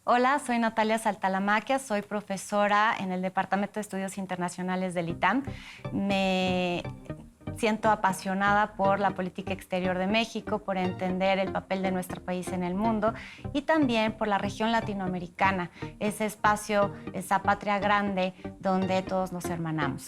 Hola, soy Natalia Saltalamaquia, soy profesora en el Departamento de Estudios Internacionales del ITAM. Me siento apasionada por la política exterior de México, por entender el papel de nuestro país en el mundo y también por la región latinoamericana, ese espacio, esa patria grande donde todos nos hermanamos.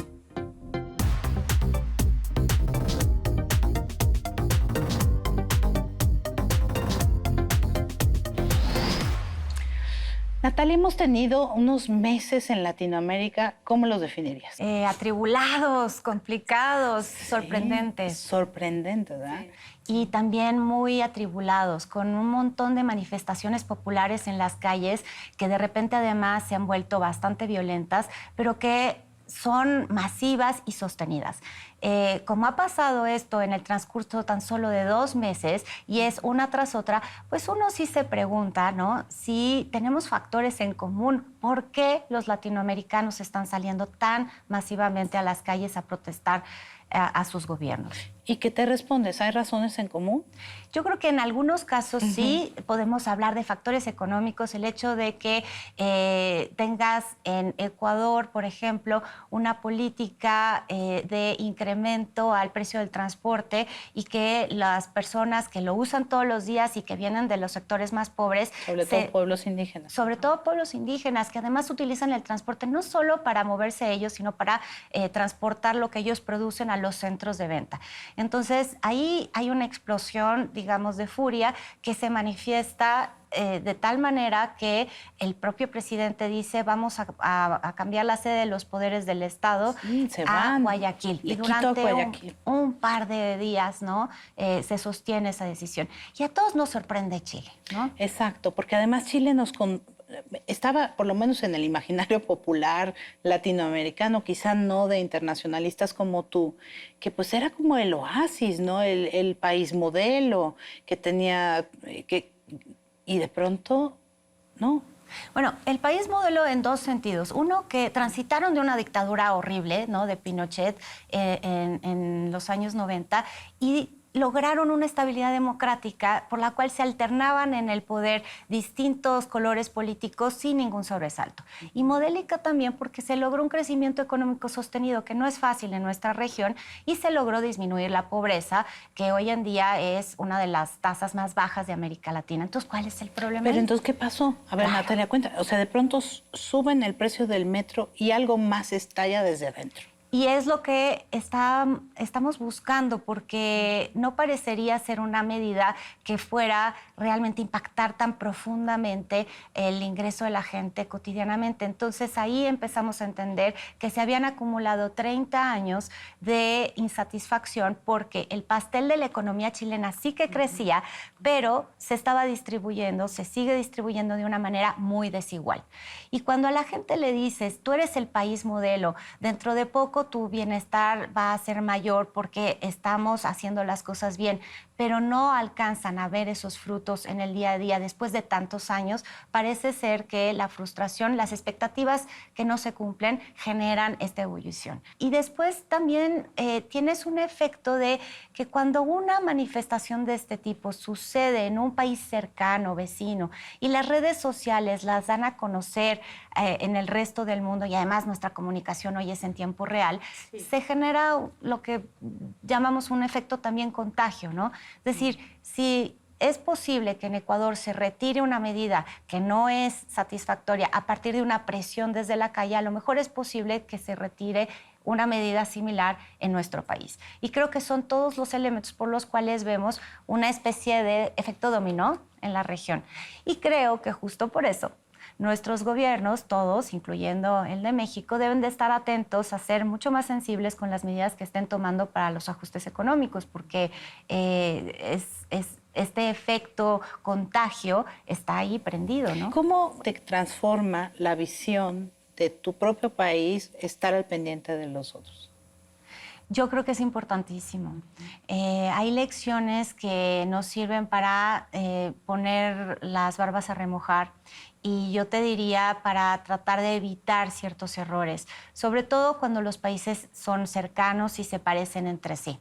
Natalia, hemos tenido unos meses en Latinoamérica. ¿Cómo los definirías? Atribulados, complicados, sorprendentes. Sorprendentes, ¿verdad? Y también muy atribulados, con un montón de manifestaciones populares en las calles que de repente además se han vuelto bastante violentas, pero que son masivas y sostenidas. Como ha pasado esto en el transcurso tan solo de 2 meses y es una tras otra, pues uno sí se pregunta, ¿no? Si tenemos factores en común, ¿por qué los latinoamericanos están saliendo tan masivamente a las calles a protestar a sus gobiernos? ¿Y qué te respondes? ¿Hay razones en común? Yo creo que en algunos casos sí podemos hablar de factores económicos. El hecho de que tengas en Ecuador, por ejemplo, una política de incremento al precio del transporte y que las personas que lo usan todos los días y que vienen de los sectores más pobres... Sobre todo pueblos indígenas. Sobre todo pueblos indígenas, que además utilizan el transporte no solo para moverse ellos, sino para transportar lo que ellos producen a los centros de venta. Entonces, ahí hay una explosión, digamos, de furia que se manifiesta de tal manera que el propio presidente dice vamos a cambiar la sede de los poderes del Estado a Guayaquil. Y durante Guayaquil. un par de días, ¿no? Se sostiene esa decisión. Y a todos nos sorprende Chile, ¿no? Exacto, porque además Chile estaba, por lo menos en el imaginario popular latinoamericano, quizá no de internacionalistas como tú, que pues era como el oasis, ¿no? El país modelo que tenía... y de pronto, no. Bueno, el país modelo en 2 sentidos. Uno, que transitaron de una dictadura horrible, ¿no?, de Pinochet en los años 90 y lograron una estabilidad democrática por la cual se alternaban en el poder distintos colores políticos sin ningún sobresalto. Y modélica también porque se logró un crecimiento económico sostenido que no es fácil en nuestra región y se logró disminuir la pobreza, que hoy en día es una de las tasas más bajas de América Latina. Entonces, ¿cuál es el problema? Pero entonces, ¿qué pasó? A ver, claro. Natalia, cuenta. O sea, de pronto suben el precio del metro y algo más estalla desde adentro. Y es lo que estamos buscando, porque no parecería ser una medida que fuera realmente impactar tan profundamente el ingreso de la gente cotidianamente. Entonces ahí empezamos a entender que se habían acumulado 30 años de insatisfacción porque el pastel de la economía chilena sí que crecía, pero se estaba distribuyendo, se sigue distribuyendo de una manera muy desigual. Y cuando a la gente le dices, tú eres el país modelo, dentro de poco tu bienestar va a ser mayor porque estamos haciendo las cosas bien, pero no alcanzan a ver esos frutos en el día a día después de tantos años, parece ser que la frustración, las expectativas que no se cumplen generan esta ebullición. Y después también tienes un efecto de que cuando una manifestación de este tipo sucede en un país cercano, vecino, y las redes sociales las dan a conocer en el resto del mundo y además nuestra comunicación hoy es en tiempo real, se genera lo que llamamos un efecto también contagio, ¿no? Es decir, si es posible que en Ecuador se retire una medida que no es satisfactoria a partir de una presión desde la calle, a lo mejor es posible que se retire una medida similar en nuestro país. Y creo que son todos los elementos por los cuales vemos una especie de efecto dominó en la región. Y creo que justo por eso nuestros gobiernos, todos, incluyendo el de México, deben de estar atentos a ser mucho más sensibles con las medidas que estén tomando para los ajustes económicos, porque este efecto contagio está ahí prendido, ¿no? ¿Cómo te transforma la visión de tu propio país estar al pendiente de los otros? Yo creo que es importantísimo. Hay lecciones que nos sirven para poner las barbas a remojar y yo te diría para tratar de evitar ciertos errores, sobre todo cuando los países son cercanos y se parecen entre sí.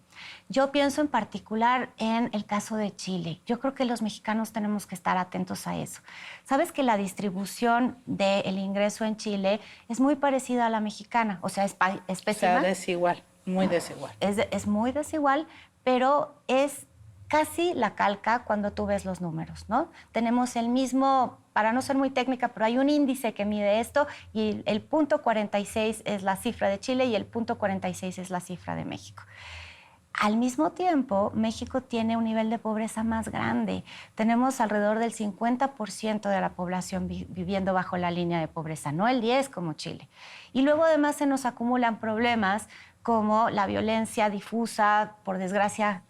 Yo pienso en particular en el caso de Chile. Yo creo que los mexicanos tenemos que estar atentos a eso. Sabes que la distribución del ingreso en Chile es muy parecida a la mexicana, o sea, es pésima. O sea, desigual, muy desigual. Es muy desigual, pero es casi la calca cuando tú ves los números, ¿no? Tenemos el mismo, para no ser muy técnica, pero hay un índice que mide esto y el punto 46 es la cifra de Chile y el punto 46 es la cifra de México. Al mismo tiempo, México tiene un nivel de pobreza más grande. Tenemos alrededor del 50% de la población viviendo bajo la línea de pobreza, no el 10% como Chile. Y luego además se nos acumulan problemas como la violencia difusa, por desgracia,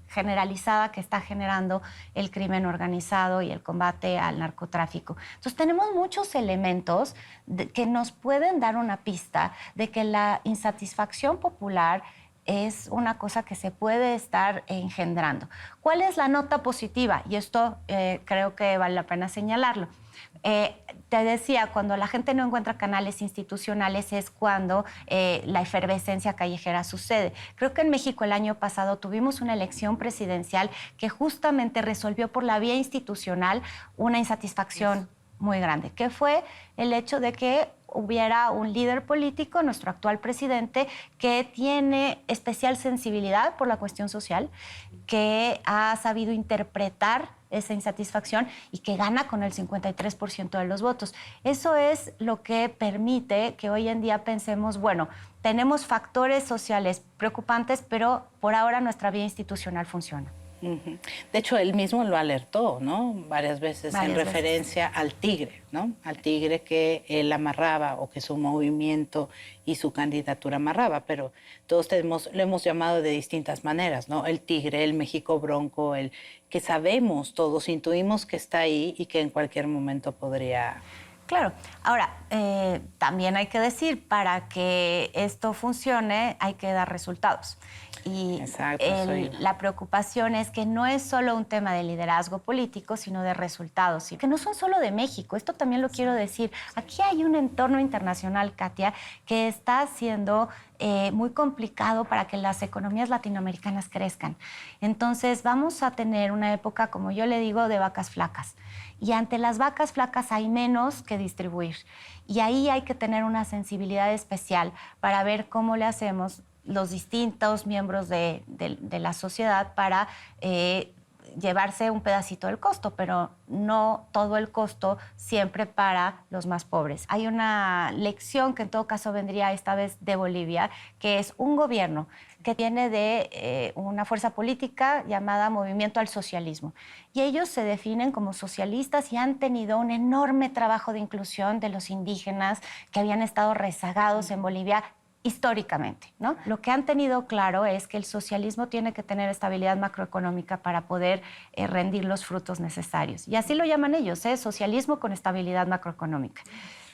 generalizada que está generando el crimen organizado y el combate al narcotráfico. Entonces tenemos muchos elementos que nos pueden dar una pista de que la insatisfacción popular es una cosa que se puede estar engendrando. ¿Cuál es la nota positiva? Y esto creo que vale la pena señalarlo. Te decía, cuando la gente no encuentra canales institucionales es cuando la efervescencia callejera sucede. Creo que en México el año pasado tuvimos una elección presidencial que justamente resolvió por la vía institucional una insatisfacción muy grande, que fue el hecho de que hubiera un líder político, nuestro actual presidente, que tiene especial sensibilidad por la cuestión social, que ha sabido interpretar esa insatisfacción y que gana con el 53% de los votos. Eso es lo que permite que hoy en día pensemos, bueno, tenemos factores sociales preocupantes, pero por ahora nuestra vía institucional funciona. De hecho, él mismo lo alertó, ¿no? Varias veces en referencia al tigre, ¿no? Al tigre que él amarraba o que su movimiento y su candidatura amarraba, pero todos lo hemos llamado de distintas maneras, ¿no? El tigre, el México bronco, el que sabemos todos, intuimos que está ahí y que en cualquier momento podría... Claro. Ahora, también hay que decir, para que esto funcione hay que dar resultados. Y exacto, la preocupación es que no es solo un tema de liderazgo político, sino de resultados. Y que no son solo de México, esto también lo quiero decir. Aquí hay un entorno internacional, Katia, que está haciendo muy complicado para que las economías latinoamericanas crezcan. Entonces vamos a tener una época, como yo le digo, de vacas flacas. Y ante las vacas flacas hay menos que distribuir. Y ahí hay que tener una sensibilidad especial para ver cómo le hacemos los distintos miembros de la sociedad para llevarse un pedacito del costo, pero no todo el costo siempre para los más pobres. Hay una lección que en todo caso vendría esta vez de Bolivia, que es un gobierno que tiene de una fuerza política llamada Movimiento al Socialismo. Y ellos se definen como socialistas y han tenido un enorme trabajo de inclusión de los indígenas que habían estado rezagados en Bolivia históricamente, ¿no? Lo que han tenido claro es que el socialismo tiene que tener estabilidad macroeconómica para poder rendir los frutos necesarios. Y así lo llaman ellos, socialismo con estabilidad macroeconómica.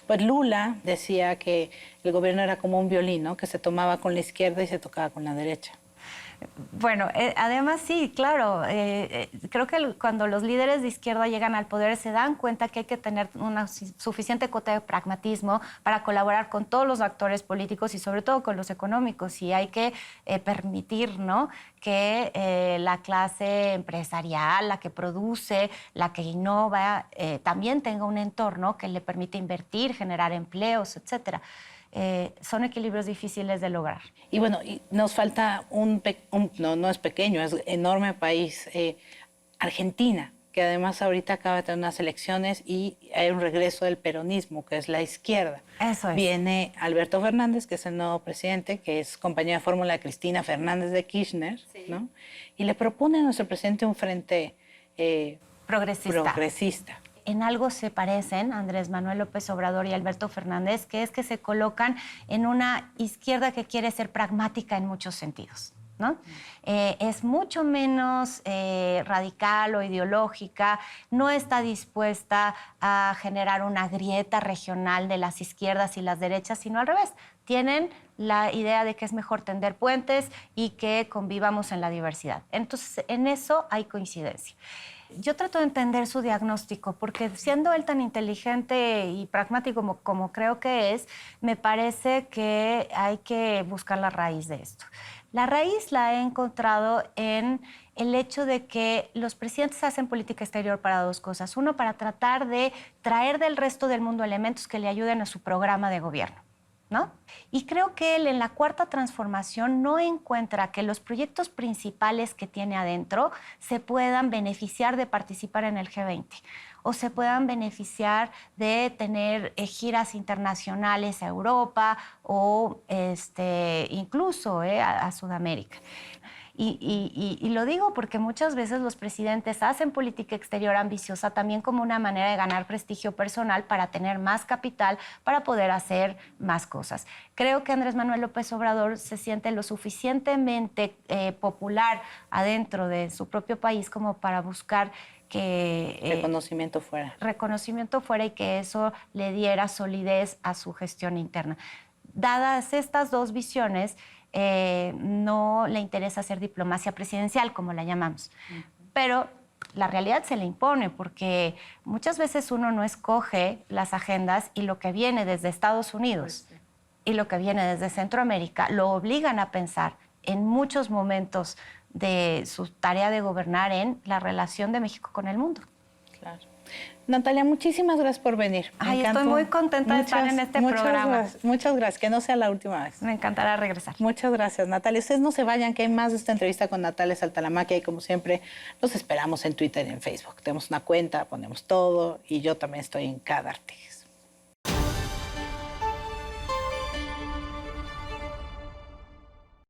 Pues Lula decía que el gobierno era como un violín, ¿no? Que se tomaba con la izquierda y se tocaba con la derecha. Bueno, además sí, claro. Creo que cuando los líderes de izquierda llegan al poder se dan cuenta que hay que tener una suficiente cuota de pragmatismo para colaborar con todos los actores políticos y sobre todo con los económicos. Y hay que permitir, ¿no?, que la clase empresarial, la que produce, la que innova, también tenga un entorno que le permite invertir, generar empleos, etcétera. Son equilibrios difíciles de lograr. Y bueno, nos falta no es pequeño, es enorme país, Argentina, que además ahorita acaba de tener unas elecciones y hay un regreso del peronismo, que es la izquierda. Eso es. Viene Alberto Fernández, que es el nuevo presidente, que es compañera de fórmula de Cristina Fernández de Kirchner, sí, ¿no? Y le propone a nuestro presidente un frente progresista. En algo se parecen Andrés Manuel López Obrador y Alberto Fernández, que es que se colocan en una izquierda que quiere ser pragmática en muchos sentidos, ¿no? Es mucho menos radical o ideológica, no está dispuesta a generar una grieta regional de las izquierdas y las derechas, sino al revés. Tienen la idea de que es mejor tender puentes y que convivamos en la diversidad. Entonces, en eso hay coincidencia. Yo trato de entender su diagnóstico, porque siendo él tan inteligente y pragmático como creo que es, me parece que hay que buscar la raíz de esto. La raíz la he encontrado en el hecho de que los presidentes hacen política exterior para dos cosas. Uno, para tratar de traer del resto del mundo elementos que le ayuden a su programa de gobierno, ¿no? Y creo que él en la Cuarta Transformación no encuentra que los proyectos principales que tiene adentro se puedan beneficiar de participar en el G20 o se puedan beneficiar de tener giras internacionales a Europa o incluso a Sudamérica. Y lo digo porque muchas veces los presidentes hacen política exterior ambiciosa también como una manera de ganar prestigio personal para tener más capital, para poder hacer más cosas. Creo que Andrés Manuel López Obrador se siente lo suficientemente popular adentro de su propio país como para buscar que reconocimiento fuera y que eso le diera solidez a su gestión interna. Dadas estas dos visiones, no le interesa hacer diplomacia presidencial, como la llamamos. Pero la realidad se le impone, porque muchas veces uno no escoge las agendas y lo que viene desde Estados Unidos y lo que viene desde Centroamérica lo obligan a pensar en muchos momentos de su tarea de gobernar en la relación de México con el mundo. Claro. Natalia, muchísimas gracias por venir. Estoy muy contenta de estar en este programa. Muchas gracias, que no sea la última vez. Me encantará regresar. Muchas gracias, Natalia. Ustedes no se vayan, que hay más de esta entrevista con Natalia Saltalamacchia y como siempre los esperamos en Twitter y en Facebook. Tenemos una cuenta, ponemos todo y yo también estoy en Cada Artes.